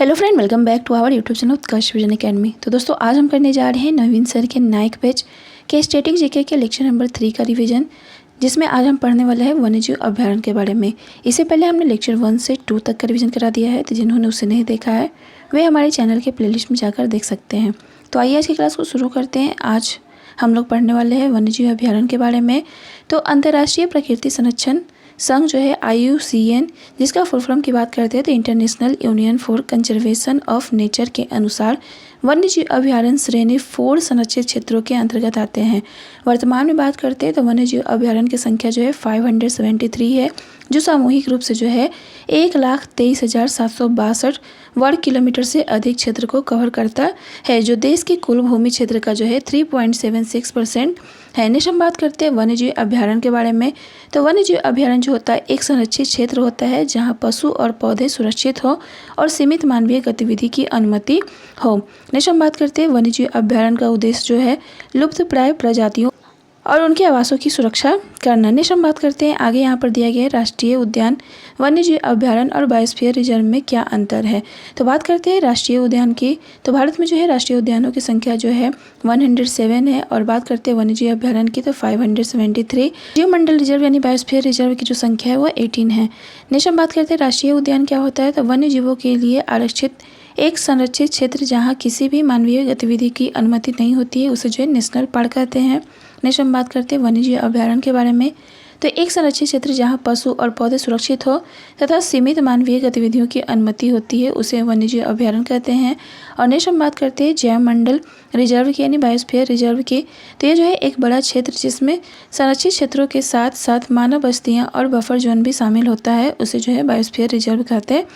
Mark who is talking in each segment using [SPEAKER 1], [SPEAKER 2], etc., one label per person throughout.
[SPEAKER 1] Hello friend, welcome back to our YouTube channel Utkarsh Vision Academy. तो दोस्तों आज हम करने जा रहे हैं नवीन सर के नाइक बैच के स्टैटिक जीके के लेक्चर नंबर 3 का रिवीजन, जिसमें आज हम पढ़ने वाले हैं वन्यजीव अभ्यारण्य के बारे में। इससे पहले हमने लेक्चर 1 से 2 तक का रिवीजन करा दिया है, तो जिन्होंने उसे नहीं देखा है वे हमारे चैनल के प्लेलिस्ट में जाकर देख सकते हैं। तो आइए आज की क्लास को शुरू करते हैं। आज हम लोग पढ़ने वाले हैं वन्यजीव अभ्यारण्य के बारे में। तो अंतर्राष्ट्रीय प्रकृति संरक्षण संघ जो है IUCN, जिसका फुल फॉर्म की बात करते हैं तो international union for conservation of nature के अनुसार वन्यजीव अभ्यारण्य श्रेणी 4 संरक्षित क्षेत्रों के अंतर्गत आते हैं। वर्तमान में बात करते हैं तो वन्यजीव अभ्यारण्य की संख्या जो है 573 है, जो सामूहिक रूप से जो है 1,23,762 वर्ग किलोमीटर से अधिक क्षेत्र को कवर करता है, जो देश के कुल भूमि क्षेत्र का जो है 3.76% है। नेक्स्ट हम बात करते हैं वन्यजीव अभ्यारण्य के बारे में। तो वन्यजीव अभ्यारण्य जो होता है एक संरक्षित क्षेत्र होता है जहां पशु और पौधे सुरक्षित हो और सीमित मानवीय गतिविधि की अनुमति हो। नेक्स्ट हम बात करते हैं वन्यजीव अभ्यारण्य का उद्देश्य जो है लुप्तप्राय प्रजातियों और उनके आवासों की सुरक्षा करना। नेक्स्ट हम बात करते हैं आगे यहाँ पर दिया गया है राष्ट्रीय उद्यान, वन्यजीव अभ्यारण्य और बायोस्फीयर रिजर्व में क्या अंतर है। तो बात करते हैं राष्ट्रीय उद्यान की। तो भारत में जो है राष्ट्रीय उद्यानों की संख्या जो है 107 है, और बात करते हैं वन्यजीव अभ्यारण्य की तो 573। जीवमंडल रिजर्व यानी बायोस्फीयर रिजर्व की जो संख्या है वो 18 है। नेक्स्ट हम बात करते हैं राष्ट्रीय उद्यान क्या होता है। तो वन्य जीवों के लिए आरक्षित एक संरक्षित क्षेत्र जहाँ किसी भी मानवीय गतिविधि की अनुमति नहीं होती है, उसे जो है नेशनल पार्क कहते हैं। नेक्स्ट हम बात करते हैं वन्यजीव अभ्यारण्य के बारे में। तो एक संरक्षित क्षेत्र जहां पशु और पौधे सुरक्षित हो तथा सीमित मानवीय गतिविधियों की अनुमति होती है, उसे वन्यजीव अभ्यारण्य कहते हैं। और नेक्स्ट हम बात करते हैं जैवमंडल रिजर्व की यानी बायोस्फीयर रिजर्व की। तो ये जो है एक बड़ा क्षेत्र जिसमें संरक्षित क्षेत्रों के साथ साथ मानव बस्तियां और बफर जोन भी शामिल होता है, उसे जो है बायोस्फीयर रिजर्व कहते हैं।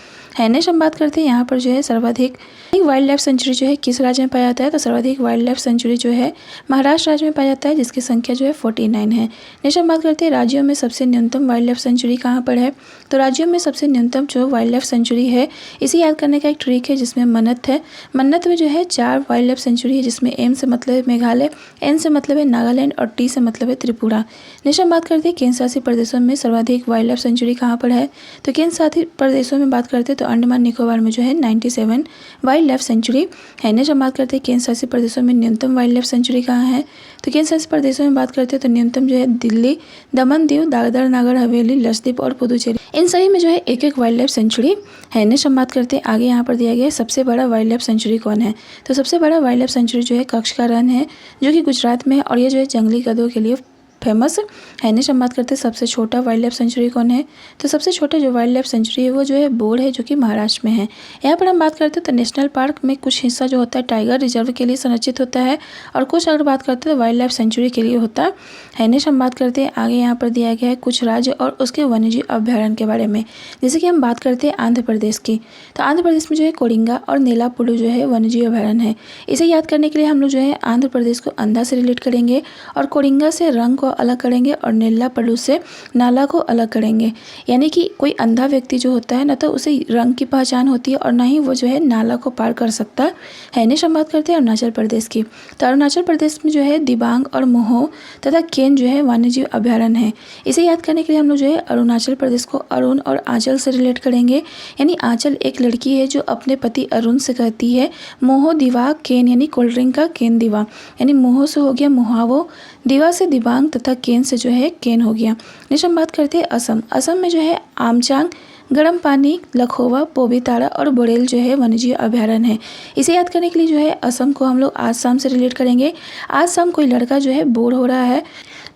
[SPEAKER 1] नेक्स्ट हम बात करते हैं यहाँ पर जो है सर्वाधिक वाइल्ड लाइफ सेंचुरी जो है किस राज्य में पाया जाता है। तो सर्वाधिक वाइल्ड लाइफ सेंचुरी जो है महाराष्ट्र राज्य में पाया जाता है, जिसकी संख्या जो है 49 है। नेक्स्ट हम बात करते हैं राज्यों में सबसे न्यूनतम वाइल्ड लाइफ सेंचुरी कहाँ पर है। तो राज्यों में सबसे न्यूनतम जो वाइल्ड लाइफ सेंचुरी है, इसे याद करने का एक ट्रिक है जिसमें मन्नत है। मन्नत में जो है 4 वाइल्ड लाइफ सेंचुरी है, जिसमें M से मतलब है मेघालय, N से मतलब है नागालैंड और T से मतलब है त्रिपुरा। नेक्स्ट हम बात करते हैं केंद्र शासित प्रदेशों में सर्वाधिक वाइल्ड लाइफ सेंचुरी कहाँ पर है। तो केंद्र शासित प्रदेशों में बात करते हैं तो अंडमान निकोबार में जो है 97 वाइल्ड लाइफ सेंचुरी है। नेक्स्ट हम बात करते हैं केंद्र शासित प्रदेशों में न्यूनतम वाइल्ड लाइफ सेंचुरी कहाँ है। तो केंद्र शासित प्रदेशों में बात करते हैं तो न्यूनतम जो है दिल्ली, दमन दीव, दादर नगर हवेली, लक्षद्वीप और पुदुचेरी, इन सभी में जो है एक वाइल्ड लाइफ सेंचुरी है। नेक्स्ट हम बात करते हैं आगे यहाँ पर दिया गया है सबसे बड़ा वाइल्ड लाइफ सेंचुरी कौन है। तो सबसे बड़ा वाइल्ड लाइफ सेंचुरी जो है कच्छ का रण है, जो कि गुजरात में है, और ये जो है जंगली गधों के लिए फेमस है। नेक्स्ट हम बात करते हैं सबसे छोटा वाइल्ड लाइफ सेंचुरी कौन है। तो सबसे छोटा जो वाइल्ड लाइफ सेंचुरी है वो जो है बोर है, जो कि महाराष्ट्र में है। यहाँ पर हम बात करते हैं तो नेशनल पार्क में कुछ हिस्सा जो होता है टाइगर रिजर्व के लिए संरक्षित होता है, और कुछ अगर बात करते हैं तो वाइल्ड लाइफ सेंचुरी के लिए होता है। नेक्स्ट हम बात करते हैं आगे यहाँ पर दिया गया है कुछ राज्य और उसके वन्यजीव अभ्यारण्य के बारे में। जैसे कि हम बात करते हैं आंध्र प्रदेश की। तो आंध्र प्रदेश में जो है कोडिंगा और नेलापुलु जो है वन्यजीव अभ्यारण्य है। इसे याद करने के लिए हम लोग जो है आंध्र प्रदेश को अंधा से रिलेट करेंगे, और कोडिंगा से रंग को अलग करेंगे, और नेल्लापल्लू से नाला को अलग करेंगे। यानी कि कोई अंधा व्यक्ति जो होता है ना तो उसे रंग की पहचान होती है, और ना ही वो जो है नाला को पार कर सकता है। नेक्स्ट हम बात करते हैं अरुणाचल प्रदेश की। तो अरुणाचल प्रदेश में जो है दिबांग और मोहो तथा केन जो है वन्यजीव अभ्यारण्य है। इसे याद करने के लिए हम लोग जो है अरुणाचल प्रदेश को अरुण और आंचल से रिलेट करेंगे। यानी आंचल एक लड़की है जो अपने पति अरुण से कहती है मोहो दिवा केन, यानी कोल्ड ड्रिंक का केन दिवा, यानी मोहो से हो गया मोहावो, दिवा से दिबांग तथा केन से जो है केन हो गया। नेक्स्ट हम बात करते हैं असम। असम में जो है आमचांग, गर्म पानी, लखोवा, पोबीतारा और बोरेल जो है वन्यजीव अभ्यारण्य है। इसे याद करने के लिए जो है असम को हम लोग आसाम से रिलेट करेंगे। आज शाम कोई लड़का जो है बोर हो रहा है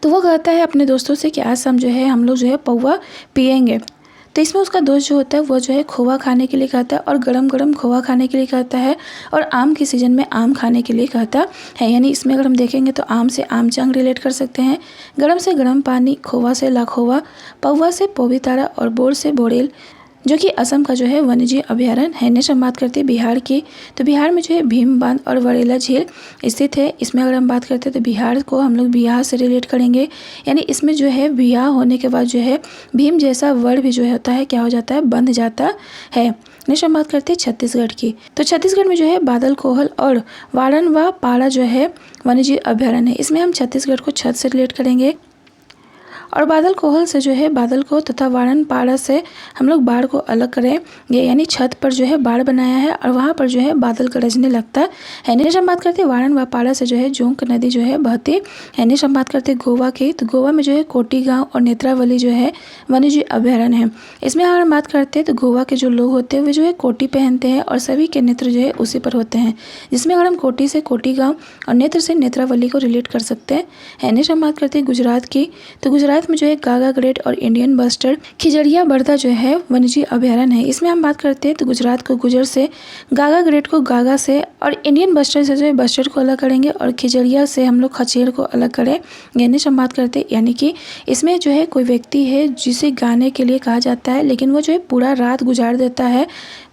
[SPEAKER 1] तो वो कहता है अपने दोस्तों से कि आज शाम जो है हम लोग जो है पौवा पियेंगे। तो इसमें उसका दोस्त जो होता है वो जो है खोवा खाने के लिए कहता है, और गरम गरम खोवा खाने के लिए कहता है, और आम के सीजन में आम खाने के लिए कहता है। यानी इसमें अगर हम देखेंगे तो आम से आमचांग रिलेट कर सकते हैं, गरम से गर्म पानी, खोवा से लाखोवा, पौवा से पोबीतारा और बोर से बोरेल, जो कि असम का जो है वन्यजीव अभ्यारण्य है। नेक्स्ट हम बात करते हैं बिहार की। तो बिहार में जो है भीम बांध और वरेला झील स्थित है। इसमें अगर हम बात करते हैं तो बिहार को हम लोग बियाह से रिलेट करेंगे। यानी इसमें जो है बियाह होने के बाद जो है भीम जैसा वर्ड भी जो है होता है क्या हो जाता है, बंध जाता है। नेक्स्ट हम बात करते हैं छत्तीसगढ़ की। तो छत्तीसगढ़ में जो है बादल कोहल और वारन व पारा जो है वन्यजीव अभ्यारण्य है। इसमें हम छत्तीसगढ़ को छत से रिलेट करेंगे, और बादल कोहल से जो है बादल को तथा वारण पाड़ा से हम लोग बाढ़ को अलग करें, ये यानी छत पर जो है बाढ़ बनाया है और वहाँ पर जो है बादल गरजने लगता है। नेक्स्ट हम बात करते हैं वारण व पाड़ा से जो है जोंक नदी जो है बहती है। नेक्स्ट हम बात करते हैं गोवा की, तो गोवा में जो है कोटी गाँव और नेत्रावली जो है वन्यजीव अभ्यारण्य है। इसमें अगर हम बात करते हैं तो गोवा के जो लोग होते हैं वे जो है कोटी पहनते हैं और सभी के नेत्र जो है उसी पर होते हैं, जिसमें अगर हम कोटी से कोटी गाँव और नेत्र से नेत्रावली को रिलेट कर सकते हैं। नेक्स्ट हम बात करते हैं गुजरात की, तो गुजरात में जो है गागा ग्रेट और इंडियन बस्टर्ड खिजड़िया बर्दा जो है वन्यजीव अभ्यारण्य है। इसमें हम बात करते हैं तो गुजरात को गुजर से, गागा ग्रेट को गागा से और इंडियन बस्टर्ड से जो है बस्टर्ड को अलग करेंगे और खिजड़िया से हम लोग खचेड़ को अलग करें। यानी हम बात करते हैं यानी कि इसमें जो है कोई व्यक्ति है जिसे गाने के लिए कहा जाता है, लेकिन वो जो है पूरा रात गुजार देता है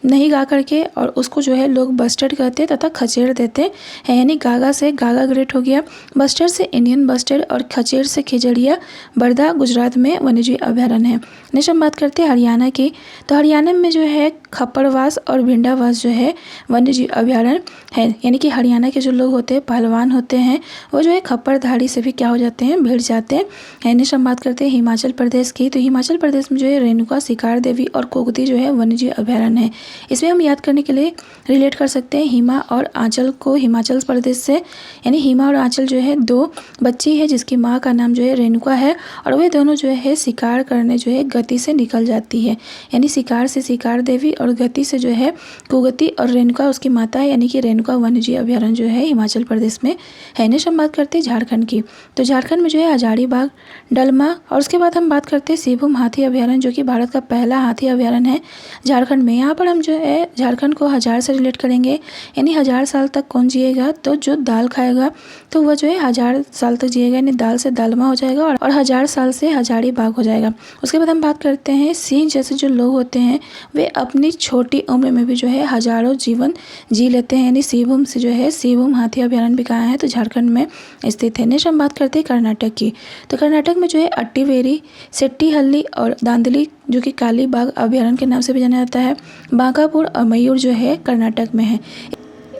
[SPEAKER 1] नहीं गा करके, और उसको जो है लोग बस्टर्ड कहते हैं तथा खचेड़ देते हैं। यानी गागा से गागा ग्रेट हो गया, बस्टर्ड से इंडियन बस्टर्ड और खचेड़ से खिजड़िया बर्दा गुजरात में वन्यजीव अभ्यारण्य है। नेक्स्ट हम बात करते हैं हरियाणा की, तो हरियाणा में जो है खप्पड़वास और भिंडावास जो है वन्यजीव अभ्यारण्य है। यानी कि हरियाणा के जो लोग होते हैं पहलवान होते हैं वो जो है खप्पड़धारी से भी क्या हो जाते हैं, भिड़ जाते हैं। नेक्स्ट हम बात करते हैं हिमाचल प्रदेश की, तो हिमाचल प्रदेश में जो है रेणुका, शिकार देवी और कोगती जो है वन्यजीव अभ्यारण्य है। इसमें हम याद करने के लिए रिलेट कर सकते हैं हिमा और आंचल को हिमाचल प्रदेश से। यानी हिमा और आंचल जो है दो बच्ची है जिसकी माँ का नाम जो है रेणुका है और वे दोनों जो है शिकार करने जो है गति से निकल जाती है। यानी शिकार से शिकार देवी और गति से जो है कुगति और रेणुका उसकी माता है, यानी कि रेणुका वन्यजीव अभ्यारण्य जो है हिमाचल प्रदेश में है। नेक्स्ट हम बात करते हैं झारखंड की, तो झारखंड में जो है हजारीबाग, डलमा और उसके बाद हम बात करते हैं सिबुम हाथी अभ्यारण्य जो कि भारत का पहला हाथी अभ्यारण्य है झारखंड में। यहाँ पर हम जो है झारखंड को हजार से रिलेट करेंगे, यानी 1000 साल तक कौन जिएगा, तो जो दाल खाएगा तो वह जो है 1000 साल तक जिएगा, यानी दाल से दालमा हो जाएगा और 1000 साल से हजारीबाग हो जाएगा। उसके बाद हम बात करते हैं सिंह जैसे जो लोग होते हैं वे अपनी छोटी उम्र में भी जो है हजारों जीवन जी लेते हैं, यानी सिबुम से जो है सिबुम हाथी अभ्यारण्य भी कहाँ है, तो झारखंड में स्थित है। नेक्स्ट हम बात करते हैं कर्नाटक की, तो कर्नाटक में जो है अट्टीवेरी, सेट्टीहल्ली और दांदली जो कि कालीबाग अभ्यारण्य के नाम से भी जाना जाता है, बांकापुर और मयूर जो है कर्नाटक में है।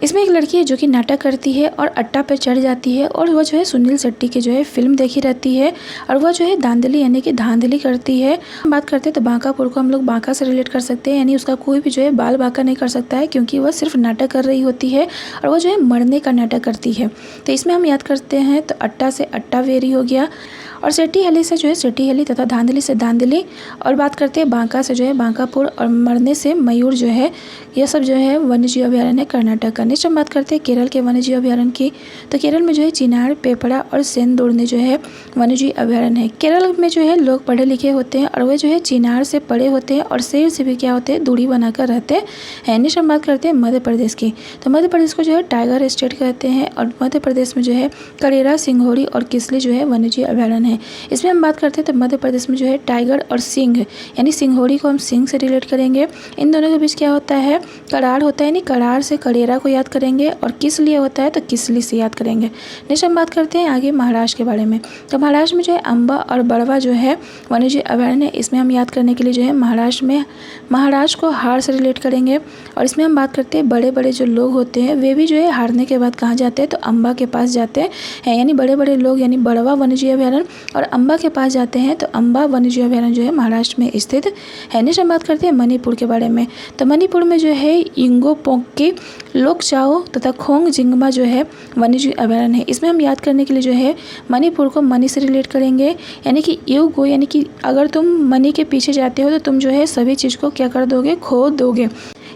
[SPEAKER 1] इसमें एक लड़की है जो कि नाटक करती है और अट्टा पे चढ़ जाती है और वह जो है सुनील शेट्टी की जो है फिल्म देखी रहती है और वह जो है दांधली यानी कि धांधली करती है। हम बात करते हैं तो बांकापुर को हम लोग बांका से रिलेट कर सकते हैं, यानी उसका कोई भी जो है बाल बांका नहीं कर सकता है क्योंकि वह सिर्फ नाटक कर रही होती है और वह जो है मरने का नाटक करती है। तो इसमें हम याद करते हैं तो अट्टा से अट्टा वेरी हो गया और सेट्टीहल्ली से जो है सेट्टीहल्ली तथा धांधली से दांधली, और बात करते हैं बांका से जो है बांकापुर और मरने से मयूर जो है, यह सब जो है वन्यजीव अभ्यारण्य कर्नाटक का। नेक्स्ट हम बात करते हैं केरल के वन्यजीव अभ्यारण्य की, तो केरल में जो है चिनार, पेपड़ा और सेंदुरने जो है वन्यजीव अभ्यारण्य है। केरल में जो है लोग पढ़े लिखे होते हैं और वे जो है चिनार से पढ़े होते हैं और शेर से भी क्या होते हैं दूरी बनाकर रहते हैं। नेक्स्ट हम बात करते हैं मध्य प्रदेश की, तो मध्य प्रदेश को जो है टाइगर स्टेट कहते हैं और मध्य प्रदेश में जो है करेरा, सिंघोड़ी और किसली जो है वन्यजीव अभ्यारण्य है। इसमें हम बात करते हैं तो मध्य प्रदेश में जो है टाइगर और सिंह, यानी सिंघोड़ी को हम सिंह से रिलेट करेंगे। इन दोनों के बीच क्या होता है, करार होता है, यानी करार से करेरा को याद करेंगे और किसली होता है तो किसली से याद करेंगे। नेक्स्ट हम बात करते हैं आगे महाराष्ट्र के बारे में, तो महाराष्ट्र में जो है अम्बा और बड़वा जो है वन्यजीव अभ्यारण्य, इसमें हम याद करने के लिए जो है महाराष्ट्र को हार से रिलेट करेंगे और इसमें हम बात करते हैं बड़े बड़े जो लोग होते हैं वे भी जो है हारने के बाद कहाँ जाते हैं तो अम्बा के पास जाते हैं, यानी बड़े बड़े लोग यानी बड़वा वन्यजीव अभ्यारण्य और अम्बा के पास जाते हैं, तो अम्बा वन्यजीव अभ्यारण्य जो है महाराष्ट्र में स्थित है। नेक्स्ट हम बात करते हैं मणिपुर के बारे में, तो मणिपुर में जो है इंगो पोंकी, लोकचाओ तथा खोंग जिंगमा जो है वन्यजीव अभ्यारण्य है। इसमें हम याद करने के लिए जो है मणिपुर को मनी से रिलेट करेंगे, यानी कि यू गो, यानी कि अगर तुम मनी के पीछे जाते हो तो तुम जो है सभी चीज़ को क्या कर दोगे, खो दोगे,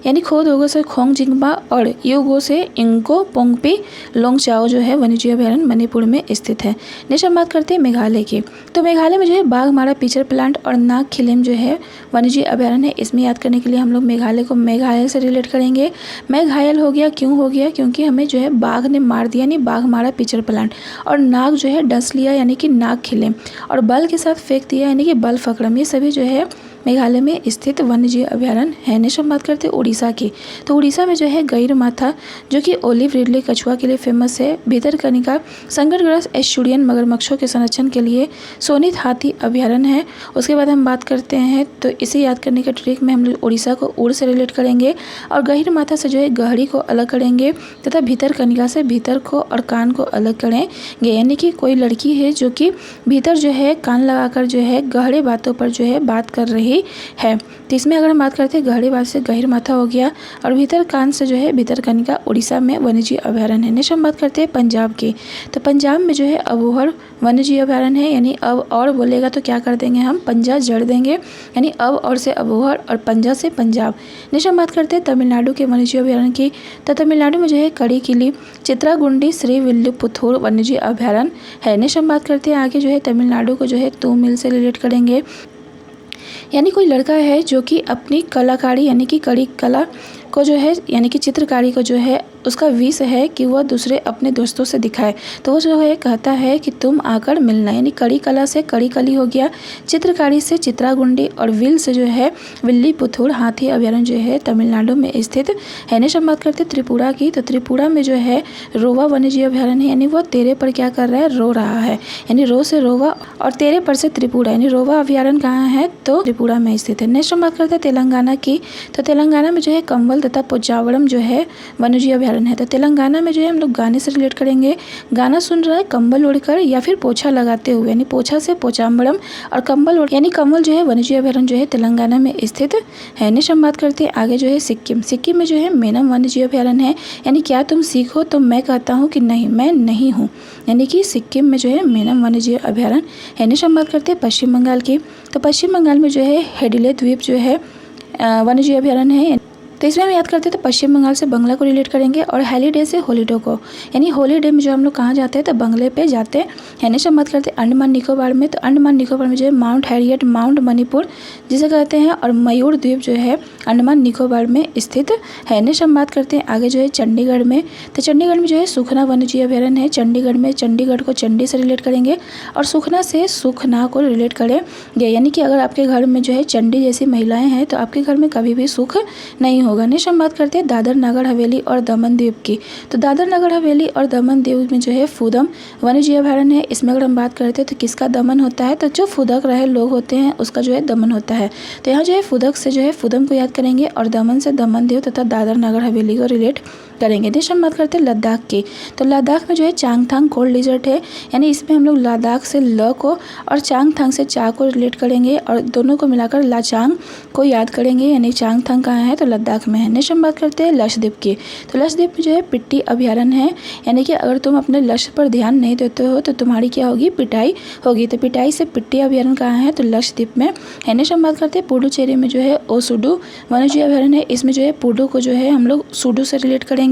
[SPEAKER 1] यानी खो दोगे से खोंग जिंगमा और यूगो से इंको पोंगपी लोंगचाओ जो है वन्यजीव अभ्यारण्य मणिपुर में स्थित है। नेक्स्ट हम बात करते हैं मेघालय की, तो मेघालय में जो है बाघमारा पीचर प्लांट और नाग खिलेम जो है वन्यजीव अभ्यारण्य है। इसमें याद करने के लिए हम लोग मेघालय को मेघायल से रिलेट करेंगे। मेघायल हो गया, क्यों हो गया, क्योंकि हमें जो है बाघ ने मार दिया, यानी बाघमारा पीचर प्लांट, और नाग जो है डस लिया यानी कि नाग खिलेम, और बल के साथ फेंक दिया यानी कि बल फकड़म, ये सभी जो है मेघालय में स्थित वन्यजीव अभ्यारण्य है। नेक्स्ट हम बात करते हैं उड़ीसा की। तो उड़ीसा में जो है गहीरमाथा जो कि ओलिव रिडले कछुआ के लिए फेमस है। भितरकनिका संकटग्रस्त एस्चुरियन मगरमच्छों के संरक्षण के लिए सोनित हाथी अभ्यारण्य है। उसके बाद हम बात करते हैं तो इसे याद करने का ट्रिक में हम लोग उड़ीसा को उड़ से रिलेट करेंगे और गहीरमाथा से जो है गहरी को अलग करेंगे तथा भितरकनिका से भीतर को और कान को अलग करेंगे। यानी कि कोई लड़की है जो कि भीतर जो है कान लगाकर जो है गहरे बातों पर जो है बात कर रही है। तो इसमें अगर हम बात करते हैं गहरी बात से गहीरमाथा हो गया और भीतर कान से जो है भितरकनिका उड़ीसा में वन्यजीव अभ्यारण्य है। नेक्स्ट हम बात करते हैं पंजाब की। तो पंजाब में जो है अबोहर वन्यजीव अभ्यारण्य है। यानी अब और बोलेगा तो क्या कर देंगे हम पंजा जड़ देंगे, यानी अब और से अबोहर और पंजा से पंजाब। नेक्स्ट हम बात करते हैं तमिलनाडु के वन्यजीव अभ्यारण्य की। तो तमिलनाडु में जो है कड़ीकिली चित्रागुंडी श्रीविल्लिपुथूर वन्यजीव अभ्यारण्य है। नेक्स्ट हम बात करते हैं आगे जो है तमिलनाडु को जो है तूमिल से रिलेट करेंगे। यानी कोई लड़का है जो कि अपनी कलाकारी यानी कि कड़ी कला को जो है यानी कि चित्रकारी को जो है उसका विष है कि वह दूसरे अपने दोस्तों से दिखाए। तो वो जो है कहता है कि तुम आकर मिलना, यानी कड़ी कला से कड़ी कली हो गया, चित्रकारी से चित्रागुंडी और विल से जो है विल्लीपुथूर हाथी अभ्यारण्य जो है तमिलनाडु में स्थित है। नेक्स्ट हम बात करते हैं त्रिपुरा की। तो त्रिपुरा में जो है रोवा वन्यजीव अभ्यारण्य है। यानी वो तेरे पर क्या कर रहा है, रो रहा है। यानी रो से रोवा और तेरे पर से त्रिपुरा, यानी रोवा अभ्यारण्य कहाँ है तो त्रिपुरा में स्थित है। नेक्स्ट हम बात करते हैं तेलंगाना की। तो तेलंगाना में जो है कंवल तथा पोचावड़म जो है वन्यजीव अभ्यारण्य है। तो तेलंगाना में जो है हम लोग गाने से रिलेट करेंगे। गाना सुन रहा है कंबल ओढ़कर या फिर पोछा लगाते हुए, यानी पोछा से पोचावड़म और कंबल ओढ़ यानी कंवल जो है वन्यजीव अभ्यारण्य जो है तेलंगाना में स्थित है। नेक्स्ट हम बात करते हैं आगे जो है सिक्किम। सिक्किम में जो है मेनम वन्यजीव अभ्यारण्य है। यानी क्या तुम सीखो तो मैं कहता हूँ कि नहीं, मैं नहीं हूँ। यानी कि सिक्किम में जो है मेनम वन्यजीव अभ्यारण्य है। नेक्स्ट हम बात करते हैं पश्चिम बंगाल की। तो पश्चिम बंगाल में जो है हेडिले द्वीप जो है वन्यजीव अभ्यारण्य है। तो इसमें हम याद करते हैं तो पश्चिम बंगाल से बंगला को रिलेट करेंगे और हॉलीडे से हॉलीडे को, यानी हॉलीडे में जो हम लोग कहाँ जाते हैं तो बंगले पे जाते हैं। नेक्स्ट हम बात करते हैं अंडमान निकोबार में। तो अंडमान निकोबार में जो है माउंट हैरियट माउंट मणिपुर जिसे कहते हैं और मयूर द्वीप जो है अंडमान निकोबार में स्थित है। नेक्स्ट हम बात करते हैं आगे जो है चंडीगढ़ में। तो चंडीगढ़ में जो है सुखना वन्यजीव अभ्यारण्य है। चंडीगढ़ में चंडीगढ़ को चंडी से रिलेट करेंगे और सुखना से सुखना को रिलेट करेंगे। यानी कि अगर आपके घर में जो है चंडी जैसी महिलाएं हैं तो आपके घर में कभी भी सुख नहीं होगा। नेक्स्ट हम बात करते हैं दादर नगर हवेली और दमन द्वीप की। तो दादर नगर हवेली और दमन द्वीप में जो है फूदम वन्यजीव अभ्यारण्य है। इसमें अगर हम बात करते हैं तो किसका दमन होता है तो जो फुदक रहे लोग होते हैं उसका जो है दमन होता है। तो यहाँ जो है फुदक से जो है फुदम को याद करेंगे और दमन से दमन द्वीप तथा दादर नगर हवेली को रिलेट करेंगे। नेक्स्ट हम बात करते हैं लद्दाख की। तो लद्दाख में जो है चांगथांग कोल्ड डिजर्ट है। यानी इसमें हम लोग लद्दाख से ल को और चांगथांग से चा को रिलेट करेंगे और दोनों को मिलाकर लाचांग को याद करेंगे। यानी चांगथांग कहाँ है तो लद्दाख में है। नेक्स्ट हम बात करते हैं लक्षद्वीप की। तो लक्षद्वीप में जो है पिट्टी अभ्यारण्य है। यानी कि अगर तुम अपने लक्ष्य पर ध्यान नहीं देते हो तो तुम्हारी क्या होगी, पिटाई होगी। तो पिटाई से पिट्टी अभ्यारण्य कहाँ है तो लक्षद्वीप में है। नेक्स्ट हम बात करते हैं पुडुचेरी में जो है ओसुडू वन्यजीव अभ्यारण्य है। इसमें जो है पुडु को जो है हम लोग सुडू से रिलेट करेंगे,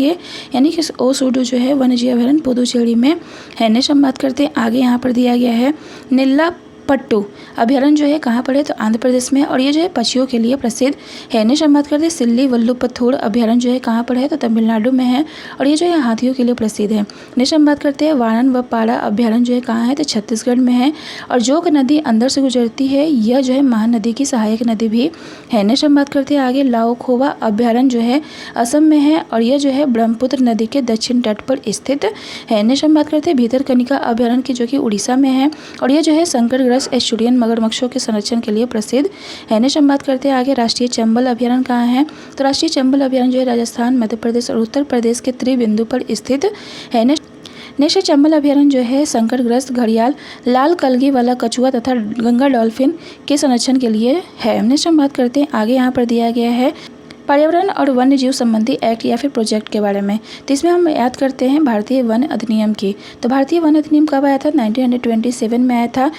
[SPEAKER 1] यानी कि ओसुडू जो है वन्यजीव अभ्यारण्य पुडुचेरी में है। नेक्स्ट हम बात करते हैं आगे यहाँ पर दिया गया है नीला पट्टू अभ्यारण्य जो है कहाँ पर है तो आंध्र प्रदेश में और ये जो है पक्षियों के लिए प्रसिद्ध है। नेक्स्ट हम बात करते हैं सिल्ली वल्लुपथूर अभ्यारण्य जो है कहाँ पर है तो तमिलनाडु में है और ये जो है हाथियों के लिए प्रसिद्ध है। नेक्स्ट हम बात करते हैं वाणन व पाड़ा अभ्यारण्य जो है कहाँ है तो छत्तीसगढ़ में है और जोग नदी अंदर से गुजरती है, यह जो है महानदी की सहायक नदी भी है। नेक्स्ट हम बात करते हैं आगे लाओखोवा अभ्यारण्य जो है असम में है और यह जो है ब्रह्मपुत्र नदी के दक्षिण तट पर स्थित है। नेक्स्ट हम बात करते हैं भितरकनिका अभ्यारण्य की जो कि उड़ीसा में है और यह जो है संकटग्रस्त एस्चुरियन मगरमच्छों के संरक्षण के लिए प्रसिद्ध है। नेक्स्ट हम बात करते हैं आगे राष्ट्रीय चंबल अभ्यारण्य कहाँ है तो राष्ट्रीय चंबल अभ्यारण्य जो है राजस्थान, मध्य प्रदेश और उत्तर प्रदेश के त्रिबिंदु पर स्थित है। नेक्स्ट चंबल अभ्यारण्य जो है संकटग्रस्त घड़ियाल, लाल कलगी वाला कछुआ तथा गंगा डॉल्फिन के संरक्षण के लिए है। नेक्स्ट हम बात करते हैं आगे यहाँ पर दिया गया है पर्यावरण और वन्य जीव संबंधी एक्ट या फिर प्रोजेक्ट के बारे में। तो इसमें हम याद करते हैं भारतीय वन अधिनियम की। तो भारतीय वन अधिनियम कब आया था 1927 में आया था।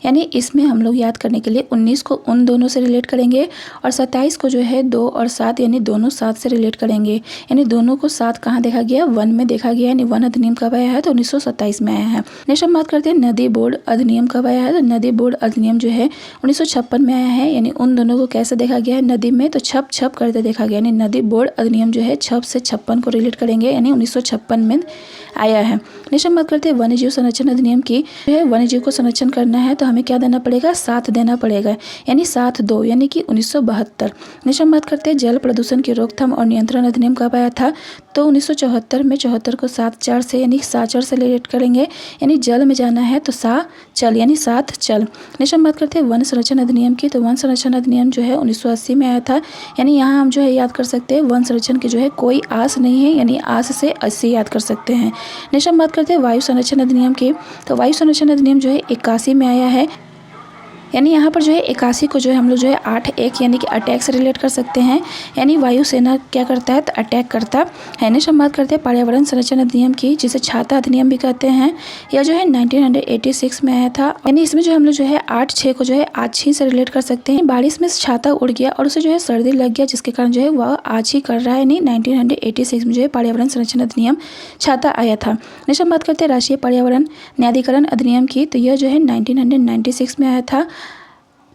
[SPEAKER 1] यानी इसमें हम लोग याद करने के लिए 19 को उन दोनों से रिलेट करेंगे और 27 को जो है 2 और 7 यानी दोनों 7 से रिलेट करेंगे। यानी दोनों को 7 कहाँ देखा गया, वन में देखा गया। यानी वन अधिनियम कब आया है तो 1927 में आया है। नेक्स्ट हम बात करते हैं नदी बोर्ड अधिनियम कब आया है तो नदी बोर्ड अधिनियम जो है 1956 में आया है। यानी उन दोनों को कैसे देखा गया है नदी में तो छप छप करते देखा गया। यानी नदी बोर्ड अधिनियम जो है छप से 56 को रिलेट करेंगे, यानी 1956 में आया है। नेक्स्ट हम बात करते हैं वन्य जीव संरक्षण अधिनियम की। जो है वन्य जीव को संरक्षण करना है तो हमें क्या देना पड़ेगा, 7 देना पड़ेगा, यानी 7-2 यानी कि 1972। नेक्स्ट हम बात करते हैं जल प्रदूषण की रोकथाम और नियंत्रण अधिनियम कब आया था, तो 1974 में। 74 को 7-4 से यानी 7-4 से रिलेट करेंगे, यानी जल में जाना है तो चल यानी 7 चल। नेक्स्ट हम बात करते हैं वन संरक्षण अधिनियम की, तो वन संरक्षण अधिनियम जो है 1980 में आया था, यानी यहाँ हम जो है याद कर सकते हैं वन संरक्षण की जो है कोई आस नहीं है, यानी आस से 80 याद कर सकते हैं। नेक्स्ट हम बात करते हैं वायु संरक्षण अधिनियम की, तो वायु संरक्षण अधिनियम जो है 81 में आया है, यानी यहाँ पर जो है 81 को जो है हम लोग जो है 8-1 यानी कि अटैक से रिलेट कर सकते हैं, यानी वायुसेना क्या करता है तो अटैक करता है। नेक्स्ट हम बात करते हैं पर्यावरण संरक्षण अधिनियम की, जिसे छाता अधिनियम भी कहते हैं। यह जो है 1986 में आया था, यानी इसमें जो हम लोग जो है 8-6 को जो है आछी से रिलेट कर सकते हैं। बारिश में छाता उड़ गया और उसे जो है सर्दी लग गया, जिसके कारण जो है वह आछी कर रहा है, यानी 1986 में जो है पर्यावरण संरक्षण अधिनियम छाता आया था। नेक्स्ट हम बात करते हैं राष्ट्रीय पर्यावरण न्यायाधिकरण अधिनियम की, तो यह जो है 1996 में आया था।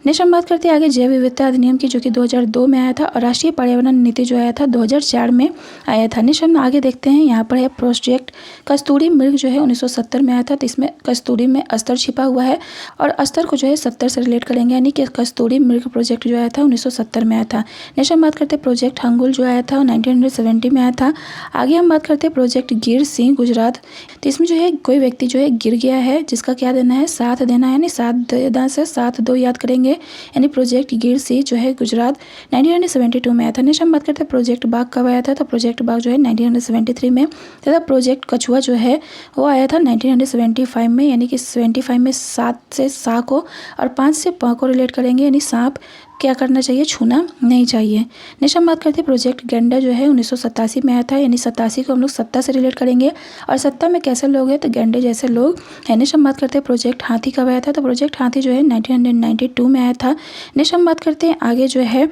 [SPEAKER 1] नेक्स्ट हम बात करते हैं आगे जैव विविधता अधिनियम की, जो कि 2002 में आया था, और राष्ट्रीय पर्यावरण नीति जो आया था 2004 में आया था। नेक्स्ट हम आगे देखते हैं, यहाँ पर है प्रोजेक्ट कस्तूरी मृग जो है 1970 में आया था, तो इसमें कस्तूरी में अस्तर छिपा हुआ है और अस्तर को जो है 70 से रिलेट करेंगे, यानी कि कस्तूरी मृग प्रोजेक्ट जो आया था 1970 में आया था। नेक्स्ट हम बात करते हैं प्रोजेक्ट हंगुल जो आया था 1970 में आया था। आगे हम बात करते हैं प्रोजेक्ट गिर सिंह गुजरात, तो इसमें जो है कोई व्यक्ति जो है गिर गया है, जिसका क्या देना है, 7 देना है, यानी 7 से 7-2 याद करेंगे, यानी प्रोजेक्ट गिर सिंह जो है गुजरात 1972 में आया था। नेक्स्ट हम बात करते हैं प्रोजेक्ट बाघ कब आया था, तो प्रोजेक्ट बाघ जो है 1973 में, तथा प्रोजेक्ट कछुआ जो है वो आया था 1975 में, यानी कि 75 में 7 से सा को और 5 से प को रिलेट करेंगे, यानी सांप क्या करना चाहिए, छूना नहीं चाहिए। नेक्स्ट हम बात करते हैं प्रोजेक्ट गेंडा जो है 1987 में आया था, यानी 87 को हम लोग सत्ता से रिलेट करेंगे, और सत्ता में कैसे लोग हैं तो गेंडे जैसे लोग हैं। नेक्स्ट हम बात करते हैं प्रोजेक्ट हाथी कब आया था, तो प्रोजेक्ट हाथी जो है 1992 में आया था। नेक्स्ट हम बात करते हैं आगे जो है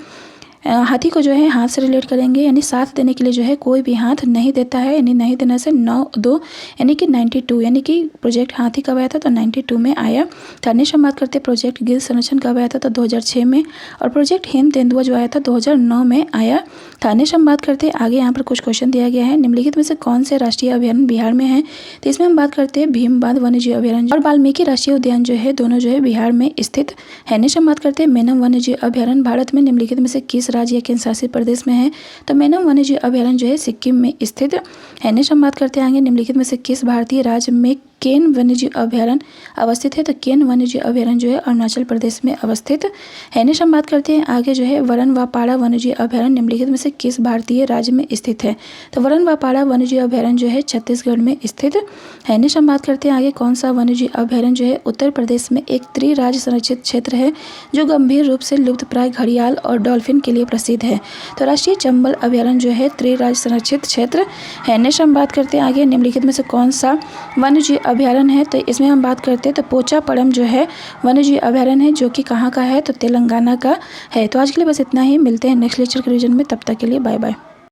[SPEAKER 1] हाथी को जो है हाथ से रिलेट करेंगे, यानी साथ देने के लिए जो है कोई भी हाथ नहीं देता है, यानी नहीं देने से 9-2 यानी कि 92, यानी कि प्रोजेक्ट हाथी कब आया था तो 92 में आया था। नेक्स्ट हम बात करते हैं प्रोजेक्ट गिल संरक्षण कब आया था तो 2006 में, और प्रोजेक्ट हिंद तेंदुआ जो आया था 2009 में आया था। नेक्स्ट हम बात करते हैं आगे, यहाँ पर कुछ क्वेश्चन दिया गया है, निम्नलिखित में से कौन से राष्ट्रीय अभयारण्य बिहार में है, तो इसमें हम बात करते हैं भीम बांध वन्यजीव अभयारण्य और वाल्मीकि राष्ट्रीय उद्यान जो है दोनों जो है बिहार में स्थित है। नेक्स्ट हम बात करते हैं मेनम वन्यजीव अभयारण्य भारत में निम्नलिखित में से किस राज्य या केंद्र शासित प्रदेश में है, तो मेनम वन्यजीव अभयारण्य जो है सिक्किम में स्थित है। नेक्स्ट हम बात करते हैं आगे, निम्नलिखित में से किस भारतीय राज्य में केन वन्यजीव अभयारण्य अवस्थित है, तो केन वन्यजीव अभयारण्य जो है अरुणाचल प्रदेश में अवस्थित है। नेक्स्ट हम बात करते हैं आगे जो है वरनवापाड़ा वन्यजीव अभयारण्य निम्नलिखित में से किस भारतीय राज्य में स्थित है, तो वरनवापाड़ा वन्यजीव अभयारण्य जो है छत्तीसगढ़ में स्थित है। नेक्स्ट हम बात करते हैं आगे, कौन सा वन्यजीव अभयारण्य जो है उत्तर प्रदेश में एक त्रिराज्य संरक्षित क्षेत्र है जो गंभीर रूप से लुप्तप्राय घड़ियाल और डॉल्फिन के लिए प्रसिद्ध है, तो राष्ट्रीय चंबल अभयारण्य जो है त्रिराज्य संरक्षित क्षेत्र है। नेक्स्ट हम बात करते हैं आगे, निम्नलिखित में से कौन सा वन्यजीव अभयारण्य है, तो इसमें हम बात करते हैं तो पोचापड़म जो है वन्यजीव अभयारण्य है, जो कि कहाँ का है तो तेलंगाना का है। तो आज के लिए बस इतना ही, मिलते हैं नेक्स्ट लेक्चर के रिवीजन में, तब तक के लिए बाय बाय।